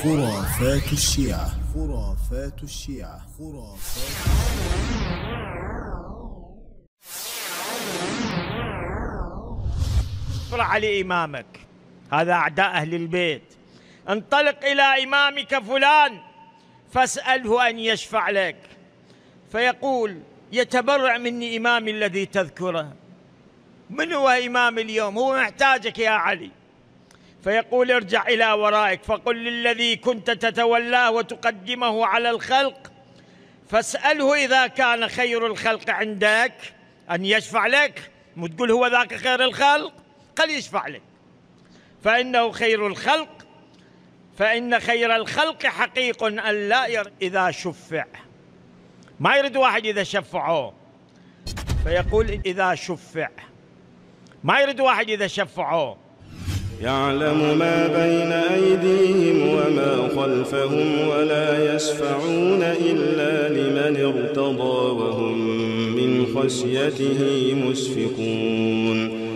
خرافات الشيعة. خرافات الشيعة. اصبر على إمامك، هذا أعداء أهل البيت. انطلق إلى إمامك فلان فاسأله أن يشفع لك، فيقول يتبرع مني إمامي الذي تذكره. من هو إمام اليوم؟ هو محتاجك يا علي. فيقول ارجع إلى ورائك فقل للذي كنت تتولاه وتقدمه على الخلق فاسأله إذا كان خير الخلق عندك أن يشفع لك. مو تقول هو ذاك خير الخلق، قل يشفع لك، فإنه خير الخلق، فإن خير الخلق حقيق أن لا إذا شفع. ما يريد واحد إذا شفعوه، فيقول إذا شفع. ما يريد واحد إذا شفعوه. يعلم ما بين أيديهم وما خلفهم ولا يشفعون إلا لمن ارتضى وهم من خشيته مشفقون.